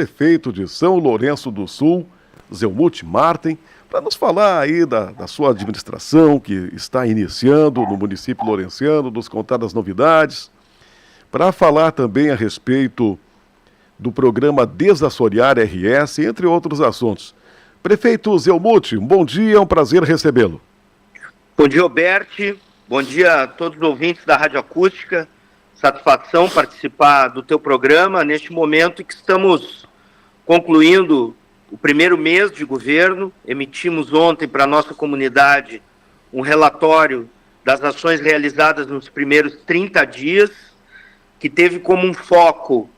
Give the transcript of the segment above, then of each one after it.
Prefeito de São Lourenço do Sul, Zelmut Marten, para nos falar aí da sua administração que está iniciando no município lourenciano, nos contar das novidades, para falar também a respeito do programa Desassorear RS, entre outros assuntos. Prefeito Zelmut, um bom dia, é um prazer recebê-lo. Bom dia, Alberti. Bom dia a todos os ouvintes da Rádio Acústica. Satisfação participar do teu programa neste momento em que estamos concluindo o primeiro mês de governo. Emitimos ontem para a nossa comunidade um relatório das ações realizadas nos primeiros 30 dias, que teve como um foco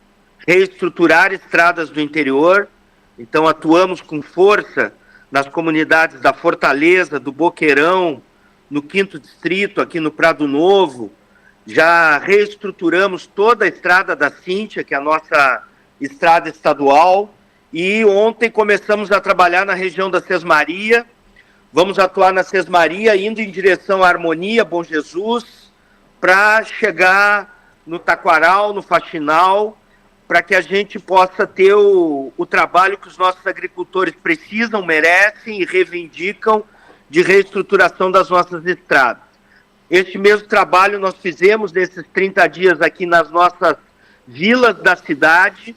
reestruturar estradas do interior. Então atuamos com força nas comunidades da Fortaleza, do Boqueirão, no 5º Distrito, aqui no Prado Novo. Já reestruturamos toda a estrada da Cíntia, que é a nossa estrada estadual, e ontem começamos a trabalhar na região da Sesmaria. Vamos atuar na Sesmaria, indo em direção à Harmonia, Bom Jesus, para chegar no Taquaral, no Faxinal, para que a gente possa ter o trabalho que os nossos agricultores precisam, merecem e reivindicam de reestruturação das nossas estradas. Este mesmo trabalho nós fizemos nesses 30 dias aqui nas nossas vilas da cidade.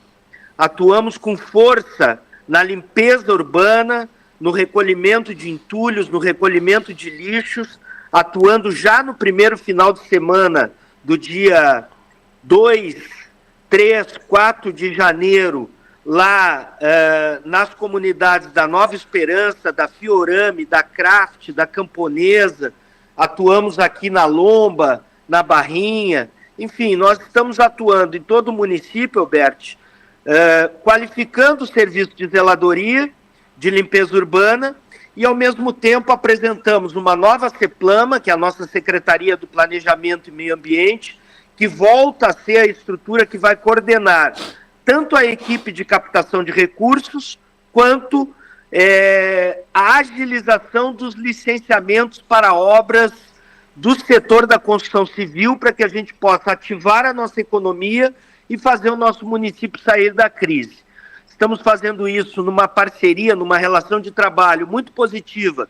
Atuamos com força na limpeza urbana, no recolhimento de entulhos, no recolhimento de lixos, atuando já no primeiro final de semana do dia 2, 3, 4 de janeiro, lá nas comunidades da Nova Esperança, da Fiorame, da Craft, da Camponesa. Atuamos aqui na Lomba, na Barrinha. Enfim, nós estamos atuando em todo o município, Alberti, qualificando o serviço de zeladoria, de limpeza urbana, e ao mesmo tempo apresentamos uma nova CEPLAMA, que é a nossa Secretaria do Planejamento e Meio Ambiente, que volta a ser a estrutura que vai coordenar tanto a equipe de captação de recursos, quanto a agilização dos licenciamentos para obras do setor da construção civil, para que a gente possa ativar a nossa economia e fazer o nosso município sair da crise. Estamos fazendo isso numa parceria, numa relação de trabalho muito positiva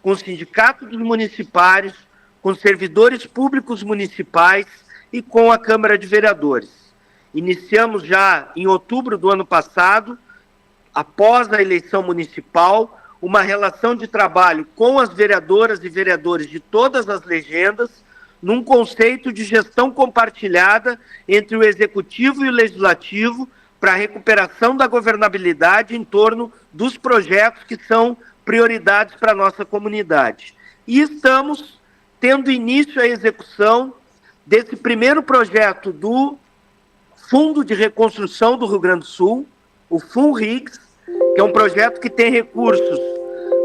com o Sindicato dos Municipários, com os servidores públicos municipais e com a Câmara de Vereadores. Iniciamos já em outubro do ano passado, após a eleição municipal, uma relação de trabalho com as vereadoras e vereadores de todas as legendas, num conceito de gestão compartilhada entre o Executivo e o Legislativo para a recuperação da governabilidade em torno dos projetos que são prioridades para a nossa comunidade. E estamos tendo início a execução desse primeiro projeto do Fundo de Reconstrução do Rio Grande do Sul, o FUNRIGS, que é um projeto que tem recursos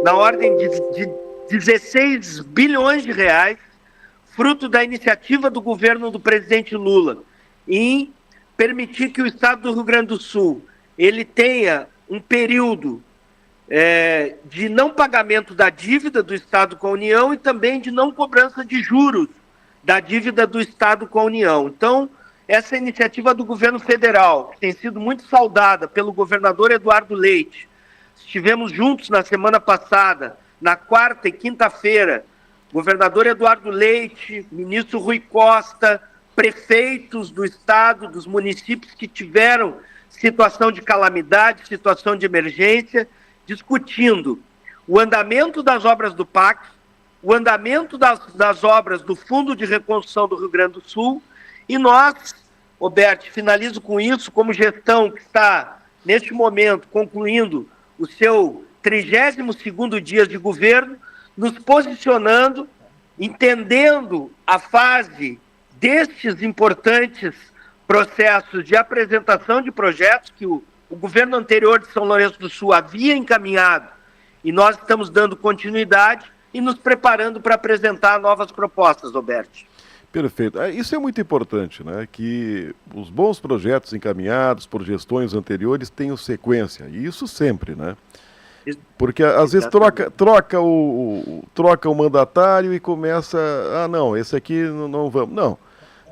na ordem de 16 bilhões de reais, fruto da iniciativa do governo do presidente Lula, em permitir que o Estado do Rio Grande do Sul ele tenha um período de não pagamento da dívida do Estado com a União e também de não cobrança de juros da dívida do Estado com a União. Então, essa iniciativa do governo federal, que tem sido muito saudada pelo governador Eduardo Leite, estivemos juntos na semana passada, na quarta e quinta-feira, governador Eduardo Leite, ministro Rui Costa, prefeitos do estado, dos municípios que tiveram situação de calamidade, situação de emergência, discutindo o andamento das obras do PAC, o andamento das obras do Fundo de Reconstrução do Rio Grande do Sul, e nós, Roberto, finalizo com isso, como gestão que está, neste momento, concluindo o seu 32º dia de governo, nos posicionando, entendendo a fase destes importantes processos de apresentação de projetos que o governo anterior de São Lourenço do Sul havia encaminhado, e nós estamos dando continuidade e nos preparando para apresentar novas propostas, Roberto. Perfeito. Isso é muito importante, né? Que os bons projetos encaminhados por gestões anteriores tenham sequência, e isso sempre, né? Porque às vezes troca o mandatário e começa, não, esse aqui não vamos. Não,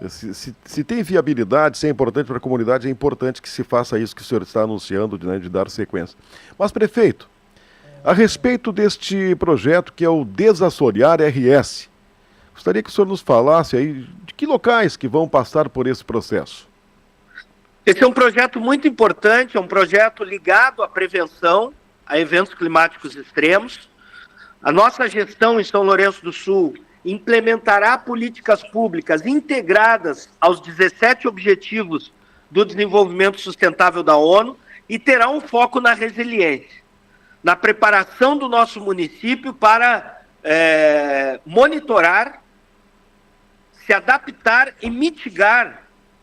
Se tem viabilidade, se é importante para a comunidade, é importante que se faça isso que o senhor está anunciando, né, de dar sequência. Mas, prefeito, a respeito deste projeto que é o Desassorear RS, gostaria que o senhor nos falasse aí de que locais que vão passar por esse processo. Esse é um projeto muito importante, é um projeto ligado à prevenção, a eventos climáticos extremos. A nossa gestão em São Lourenço do Sul implementará políticas públicas integradas aos 17 Objetivos do Desenvolvimento Sustentável da ONU e terá um foco na resiliência, na preparação do nosso município para monitorar, se adaptar e mitigar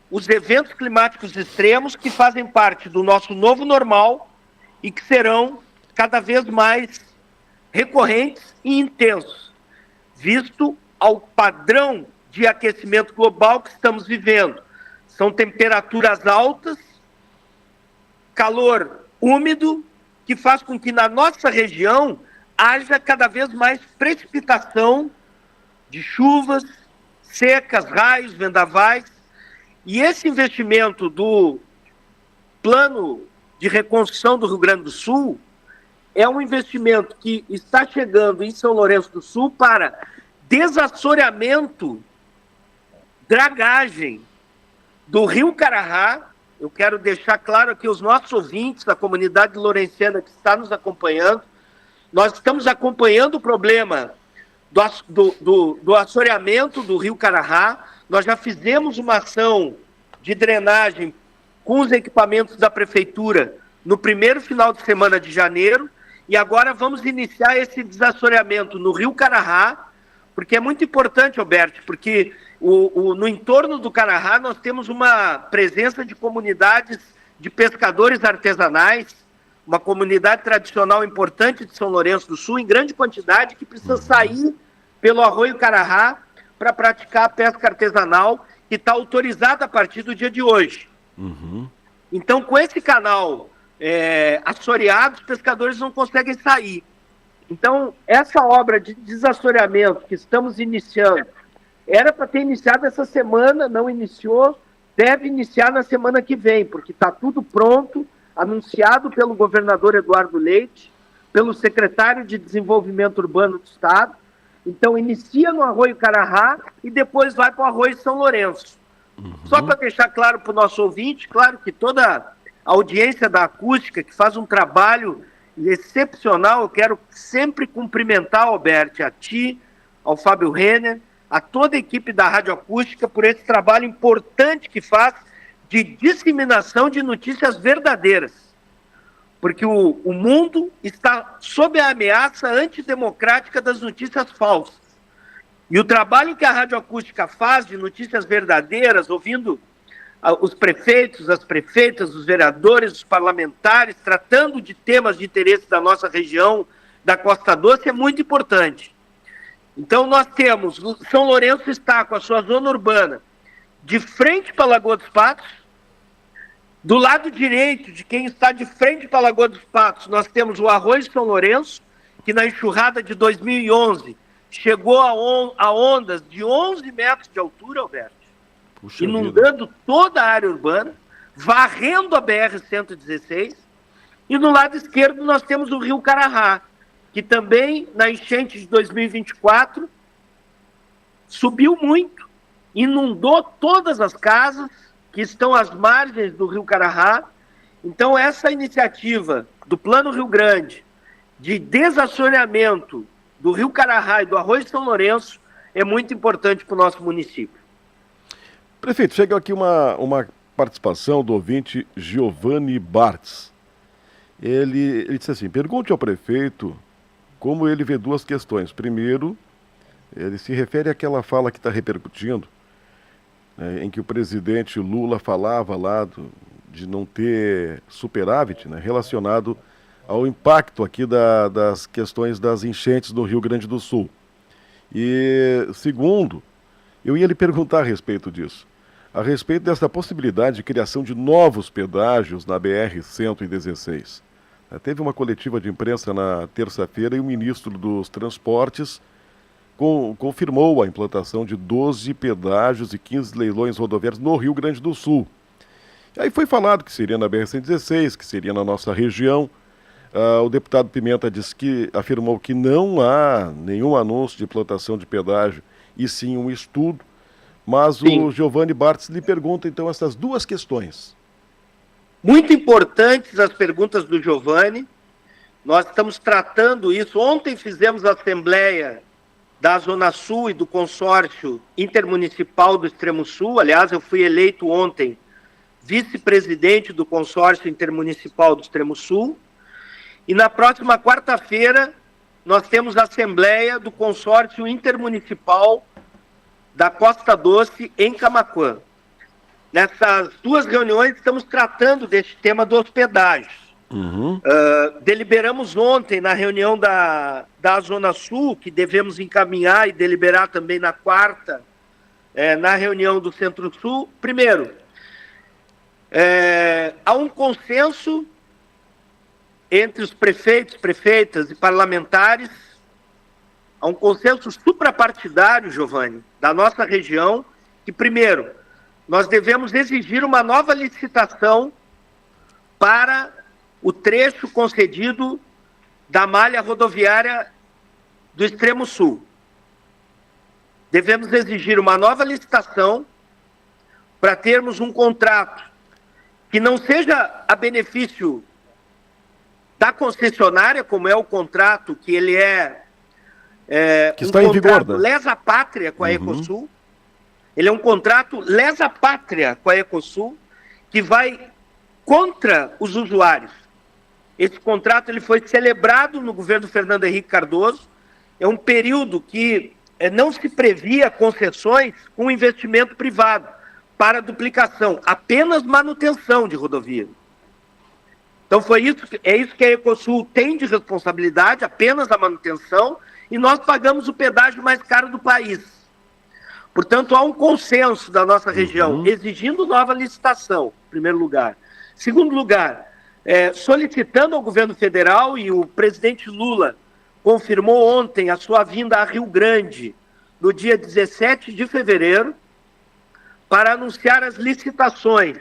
os eventos climáticos extremos que fazem parte do nosso novo normal e que serão cada vez mais recorrentes e intensos, visto ao padrão de aquecimento global que estamos vivendo. São temperaturas altas, calor úmido, que faz com que na nossa região haja cada vez mais precipitação de chuvas, secas, raios, vendavais. E esse investimento do Plano de Reconstrução do Rio Grande do Sul é um investimento que está chegando em São Lourenço do Sul para desassoreamento, dragagem do Rio Carahá. Eu quero deixar claro aqui aos nossos ouvintes, da comunidade lourenciana que está nos acompanhando, nós estamos acompanhando o problema do assoreamento do Rio Carahá. Nós já fizemos uma ação de drenagem com os equipamentos da prefeitura no primeiro final de semana de janeiro e agora vamos iniciar esse desassoreamento no Rio Carahá, porque é muito importante, Alberto, porque no entorno do Carahá nós temos uma presença de comunidades de pescadores artesanais, uma comunidade tradicional importante de São Lourenço do Sul, em grande quantidade, que precisa sair pelo Arroio Carahá para praticar a pesca artesanal, que está autorizada a partir do dia de hoje. Então, com esse canal assoreado, os pescadores não conseguem sair. Então, essa obra de desassoreamento que estamos iniciando, era para ter iniciado essa semana, não iniciou, deve iniciar na semana que vem, porque está tudo pronto, anunciado pelo governador Eduardo Leite, pelo secretário de Desenvolvimento Urbano do Estado. Então, inicia no Arroio Carahá e depois vai para o Arroio São Lourenço. Só para deixar claro para o nosso ouvinte, claro que toda a audiência da Acústica, que faz um trabalho excepcional, eu quero sempre cumprimentar, Alberto, a ti, ao Fábio Renner, a toda a equipe da Rádio Acústica por esse trabalho importante que faz de disseminação de notícias verdadeiras. Porque o mundo está sob a ameaça antidemocrática das notícias falsas. E o trabalho que a Rádio Acústica faz de notícias verdadeiras, ouvindo os prefeitos, as prefeitas, os vereadores, os parlamentares, tratando de temas de interesse da nossa região, da Costa Doce, é muito importante. Então nós temos, São Lourenço está com a sua zona urbana de frente para a Lagoa dos Patos. Do lado direito de quem está de frente para a Lagoa dos Patos, nós temos o Arroio São Lourenço, que na enxurrada de 2011 chegou a ondas de 11 metros de altura, Alberto, inundando toda a área urbana, varrendo a BR-116. E no lado esquerdo nós temos o Rio Carahá, que também na enchente de 2024 subiu muito, inundou todas as casas que estão às margens do Rio Carahá. Então essa iniciativa do Plano Rio Grande de desassoreamento do Rio Carahá e do Arroio São Lourenço é muito importante para o nosso município. Prefeito, chega aqui uma participação do ouvinte Giovanni Bartz. Ele disse assim: pergunte ao prefeito como ele vê duas questões. Primeiro, ele se refere àquela fala que está repercutindo, em que o presidente Lula falava lá de não ter superávit, né, relacionado ao impacto aqui das questões das enchentes do Rio Grande do Sul. E segundo, eu ia lhe perguntar a respeito disso, a respeito dessa possibilidade de criação de novos pedágios na BR-116. Teve uma coletiva de imprensa na terça-feira e o ministro dos Transportes confirmou a implantação de 12 pedágios e 15 leilões rodoviários no Rio Grande do Sul. Aí foi falado que seria na BR-116, que seria na nossa região. O deputado Pimenta afirmou que não há nenhum anúncio de implantação de pedágio, e sim um estudo. Mas Sim. o Giovanni Bartz lhe pergunta, então, essas duas questões. Muito importantes as perguntas do Giovanni. Nós estamos tratando isso. Ontem fizemos a assembleia da Zona Sul e do consórcio intermunicipal do Extremo Sul. Aliás, eu fui eleito ontem vice-presidente do consórcio intermunicipal do Extremo Sul. E na próxima quarta-feira nós temos a assembleia do consórcio intermunicipal da Costa Doce em Camaquã. Nessas duas reuniões estamos tratando deste tema dos pedágios. Deliberamos ontem na reunião da Zona Sul, que devemos encaminhar e deliberar também na quarta, na reunião do Centro-Sul. Primeiro, há um consenso entre os prefeitos, prefeitas e parlamentares, há um consenso suprapartidário, Giovanni, da nossa região, que primeiro, nós devemos exigir uma nova licitação para o trecho concedido da malha rodoviária do Extremo Sul. Devemos exigir uma nova licitação para termos um contrato que não seja a benefício da concessionária, como é o contrato que ele que está em vigor, né? Lesa pátria com a Ecosul. Ele é um contrato lesa pátria com a Ecosul, que vai contra os usuários. Esse contrato ele foi celebrado no governo Fernando Henrique Cardoso. É um período que não se previa concessões com investimento privado para duplicação, apenas manutenção de rodovia. Então é isso que a Ecosul tem de responsabilidade, apenas a manutenção, e nós pagamos o pedágio mais caro do país. Portanto, há um consenso da nossa região, exigindo nova licitação, em primeiro lugar. Segundo lugar, solicitando ao governo federal, e o presidente Lula confirmou ontem a sua vinda a Rio Grande, no dia 17 de fevereiro, para anunciar as licitações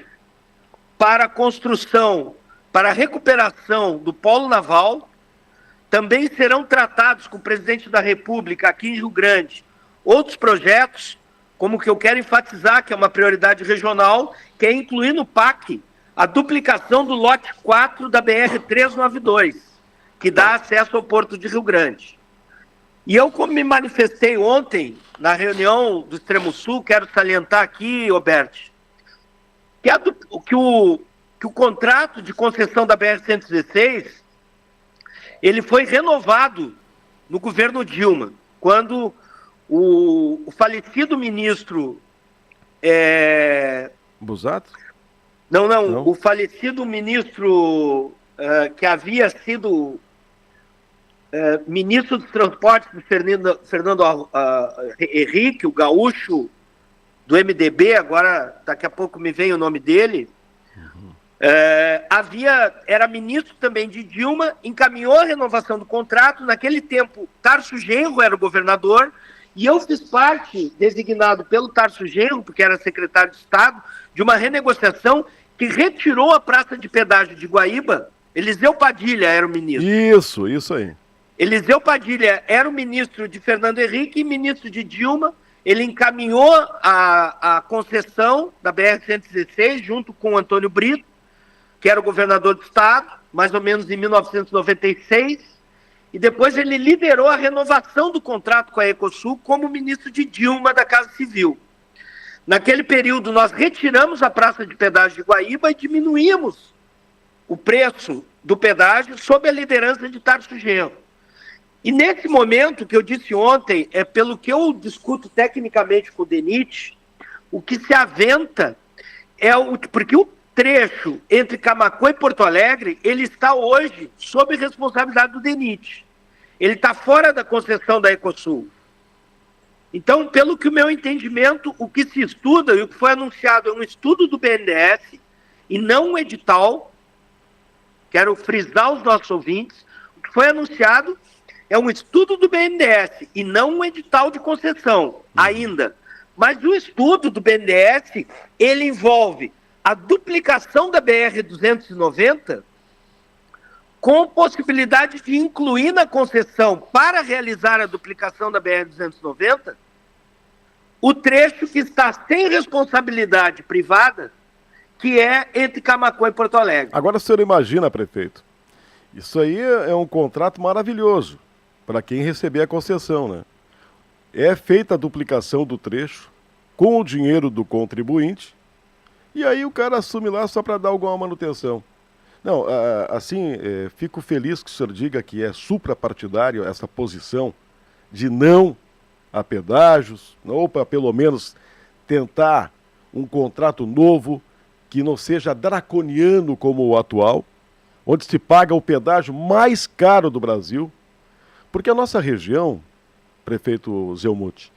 para a construção, para a recuperação do polo naval. Também serão tratados com o presidente da República aqui em Rio Grande outros projetos, como o que eu quero enfatizar, que é uma prioridade regional, que é incluir no PAC a duplicação do lote 4 da BR-392, que dá acesso ao Porto de Rio Grande. E eu, como me manifestei ontem, na reunião do Extremo Sul, quero salientar aqui, Roberto, que o contrato de concessão da BR-116, ele foi renovado no governo Dilma, quando o falecido ministro... Busato? Não, o falecido ministro que havia sido ministro dos Transportes do Fernando Henrique, o gaúcho do MDB, agora daqui a pouco me vem o nome dele, era ministro também de Dilma, encaminhou a renovação do contrato. Naquele tempo, Tarso Genro era o governador, e eu fiz parte, designado pelo Tarso Genro, porque era secretário de Estado, de uma renegociação que retirou a praça de pedágio de Guaíba. Eliseu Padilha era o ministro. Isso aí. Eliseu Padilha era o ministro de Fernando Henrique e ministro de Dilma. Ele encaminhou a concessão da BR-116 junto com o Antônio Brito, que era o governador do estado, mais ou menos em 1996, e depois ele liderou a renovação do contrato com a Ecosul como ministro de Dilma da Casa Civil. Naquele período, nós retiramos a praça de pedágio de Guaíba e diminuímos o preço do pedágio sob a liderança de Tarso Genro. E nesse momento, que eu disse ontem, pelo que eu discuto tecnicamente com o DENIT, o que se aventa porque o trecho entre Camaquã e Porto Alegre, ele está hoje sob responsabilidade do DENIT. Ele está fora da concessão da Ecosul. Então, pelo que o meu entendimento, o que se estuda e o que foi anunciado é um estudo do BNDES e não um edital. Quero frisar os nossos ouvintes. O que foi anunciado é um estudo do BNDES e não um edital de concessão ainda. Mas o estudo do BNDES, ele envolve a duplicação da BR-290 com possibilidade de incluir na concessão, para realizar a duplicação da BR-290, o trecho que está sem responsabilidade privada, que é entre Camaquã e Porto Alegre. Agora o senhor imagina, prefeito, isso aí é um contrato maravilhoso para quem receber a concessão, né? É feita a duplicação do trecho com o dinheiro do contribuinte e aí o cara assume lá só para dar alguma manutenção. Não, assim, fico feliz que o senhor diga que é suprapartidário essa posição de não a pedágios, ou para pelo menos tentar um contrato novo que não seja draconiano como o atual, onde se paga o pedágio mais caro do Brasil, porque a nossa região, prefeito Zelmuth,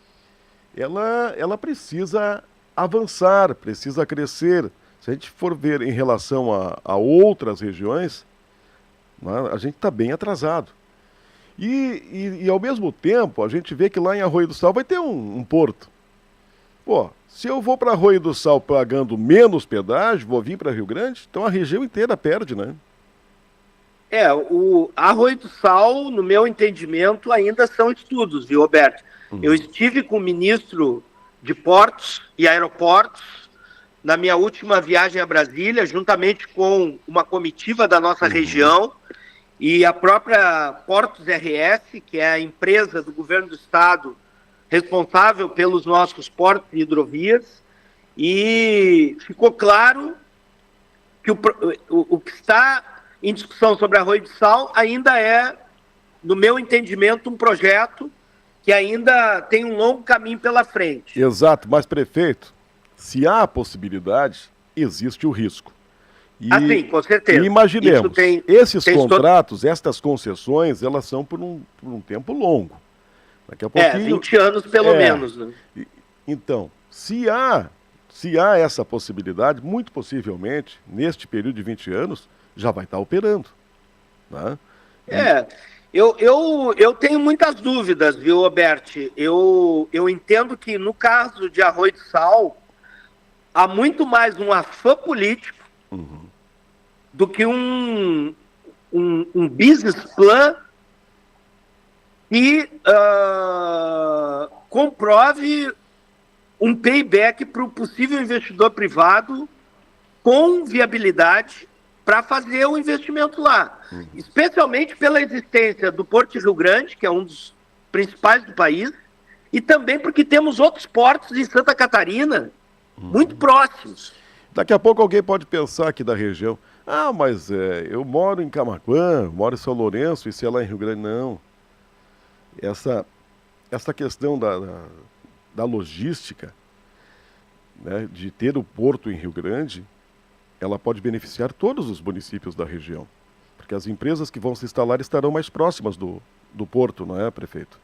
ela precisa avançar, precisa crescer. Se a gente for ver em relação a outras regiões, né, a gente está bem atrasado. E ao mesmo tempo, a gente vê que lá em Arroio do Sal vai ter um porto. Pô, se eu vou para Arroio do Sal pagando menos pedágio, vou vir para Rio Grande, então a região inteira perde, né? O Arroio do Sal, no meu entendimento, ainda são estudos, viu, Roberto? Eu estive com o ministro de Portos e Aeroportos na minha última viagem a Brasília, juntamente com uma comitiva da nossa região, e a própria Portos RS, que é a empresa do governo do estado responsável pelos nossos portos e hidrovias, e ficou claro que o que está em discussão sobre Arroio do Sal ainda é, no meu entendimento, um projeto que ainda tem um longo caminho pela frente. Exato, mas prefeito, se há a possibilidade, existe o risco. Sim, com certeza. E imaginemos, esses contratos, estas concessões, elas são por um tempo longo. Daqui a pouquinho, 20 anos pelo menos. Né? Então, se há essa possibilidade, muito possivelmente, neste período de 20 anos, já vai estar operando. Né? Eu tenho muitas dúvidas, viu, Roberto? Eu entendo que no caso de Arroio do Sal, há muito mais um afã político do que um business plan que comprove um payback para o possível investidor privado com viabilidade para fazer o investimento lá. Especialmente pela existência do Porto de Rio Grande, que é um dos principais do país, e também porque temos outros portos em Santa Catarina muito próximos. Daqui a pouco alguém pode pensar aqui da região, mas eu moro em Camaquã, moro em São Lourenço, e se é lá em Rio Grande, não. Essa questão da logística, né, de ter o porto em Rio Grande, ela pode beneficiar todos os municípios da região, porque as empresas que vão se instalar estarão mais próximas do porto, não é, prefeito?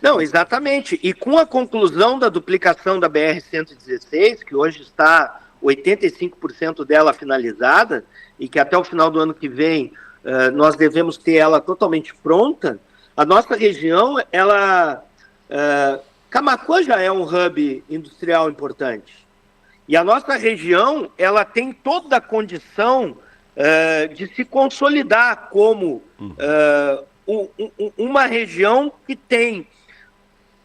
Não, exatamente. E com a conclusão da duplicação da BR-116, que hoje está 85% dela finalizada, e que até o final do ano que vem nós devemos ter ela totalmente pronta, a nossa região, Camaquã já é um hub industrial importante. E a nossa região, ela tem toda a condição de se consolidar como uma região que tem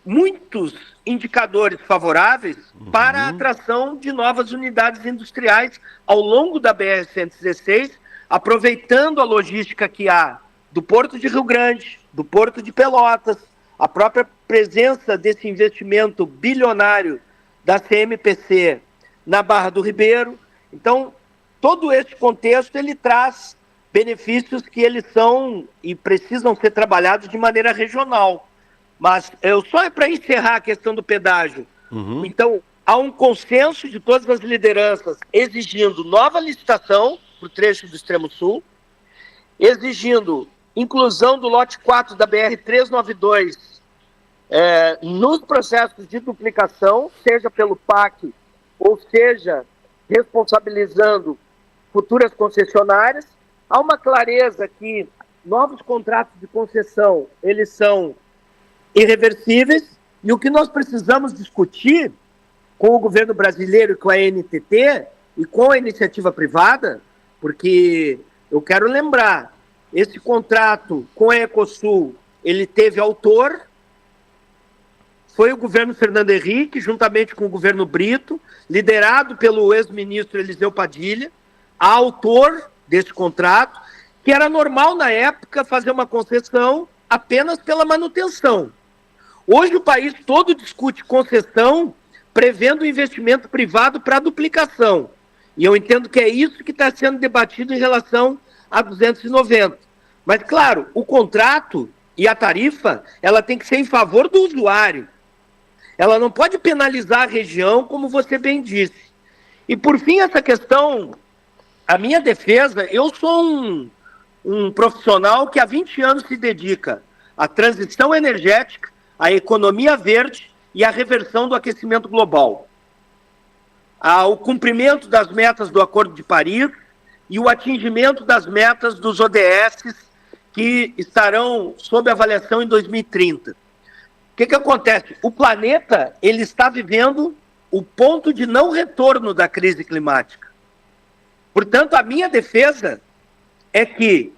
muitos indicadores favoráveis para a atração de novas unidades industriais ao longo da BR-116, aproveitando a logística que há do Porto de Rio Grande, do Porto de Pelotas, a própria presença desse investimento bilionário da CMPC na Barra do Ribeiro. Então, todo esse contexto, ele traz benefícios que eles são e precisam ser trabalhados de maneira regional. Mas só para encerrar a questão do pedágio. Então, há um consenso de todas as lideranças exigindo nova licitação para o trecho do Extremo Sul, exigindo inclusão do lote 4 da BR-392 nos processos de duplicação, seja pelo PAC ou seja responsabilizando futuras concessionárias. Há uma clareza que novos contratos de concessão, eles são irreversíveis, e o que nós precisamos discutir com o governo brasileiro, com a ANTT e com a iniciativa privada, porque eu quero lembrar, esse contrato com a Ecosul, ele teve autor, foi o governo Fernando Henrique, juntamente com o governo Brito, liderado pelo ex-ministro Eliseu Padilha, autor desse contrato, que era normal na época fazer uma concessão apenas pela manutenção. Hoje o país todo discute concessão prevendo investimento privado para duplicação. E eu entendo que é isso que está sendo debatido em relação a 290. Mas, claro, o contrato e a tarifa, ela tem que ser em favor do usuário. Ela não pode penalizar a região, como você bem disse. E, por fim, essa questão, a minha defesa, eu sou um profissional que há 20 anos se dedica à transição energética, à economia verde e à reversão do aquecimento global, ao cumprimento das metas do Acordo de Paris e o atingimento das metas dos ODS que estarão sob avaliação em 2030. O que acontece? O planeta ele está vivendo o ponto de não retorno da crise climática. Portanto, a minha defesa é que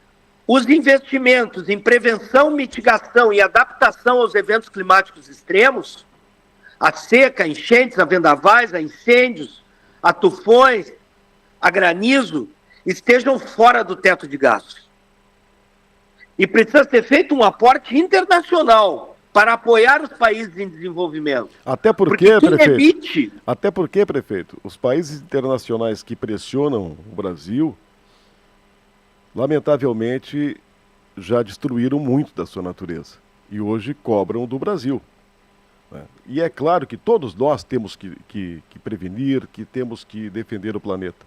os investimentos em prevenção, mitigação e adaptação aos eventos climáticos extremos, a seca, a enchentes, a vendavais, a incêndios, a tufões, a granizo, estejam fora do teto de gastos. E precisa ser feito um aporte internacional para apoiar os países em desenvolvimento. Até porque, prefeito, os países internacionais que pressionam o Brasil, lamentavelmente, já destruíram muito da sua natureza. E hoje cobram do Brasil. Né? E é claro que todos nós temos que prevenir, que temos que defender o planeta.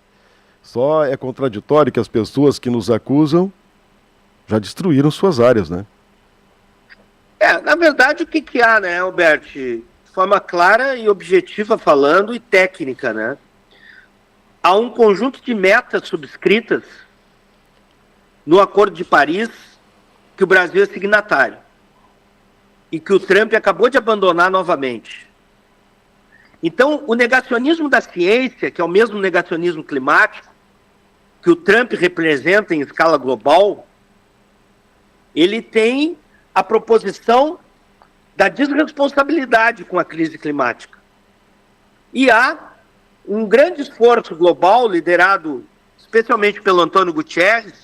Só é contraditório que as pessoas que nos acusam já destruíram suas áreas, né? Na verdade, o que há, né, Alberto? De forma clara e objetiva falando e técnica, né? Há um conjunto de metas subscritas no Acordo de Paris que o Brasil é signatário e que o Trump acabou de abandonar novamente. Então, o negacionismo da ciência, que é o mesmo negacionismo climático que o Trump representa em escala global, ele tem a proposição da desresponsabilidade com a crise climática. E há um grande esforço global, liderado especialmente pelo Antônio Guterres,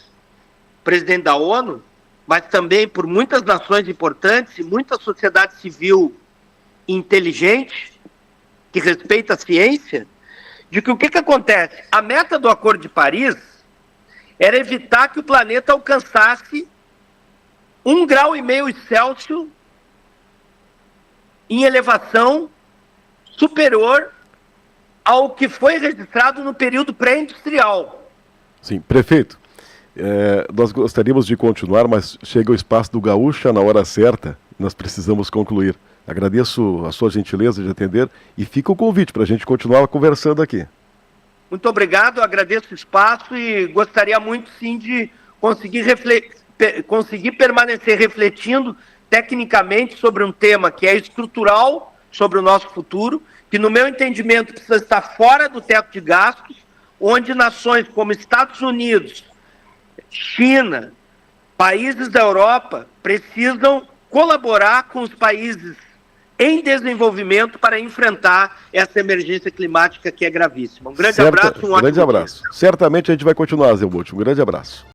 presidente da ONU, mas também por muitas nações importantes e muita sociedade civil inteligente, que respeita a ciência, de que o que acontece? A meta do Acordo de Paris era evitar que o planeta alcançasse 1,5 grau Celsius em elevação superior ao que foi registrado no período pré-industrial. Sim, prefeito, nós gostaríamos de continuar, mas chega o espaço do Gaúcha na hora certa, nós precisamos concluir. Agradeço a sua gentileza de atender e fica o convite para a gente continuar conversando aqui. Muito obrigado, agradeço o espaço e gostaria muito sim de conseguir permanecer refletindo tecnicamente sobre um tema que é estrutural sobre o nosso futuro, que no meu entendimento precisa estar fora do teto de gastos, onde nações como Estados Unidos, China, países da Europa precisam colaborar com os países em desenvolvimento para enfrentar essa emergência climática que é gravíssima. Um grande abraço, um ótimo dia. Certamente a gente vai continuar, Zé Múcio. Um grande abraço.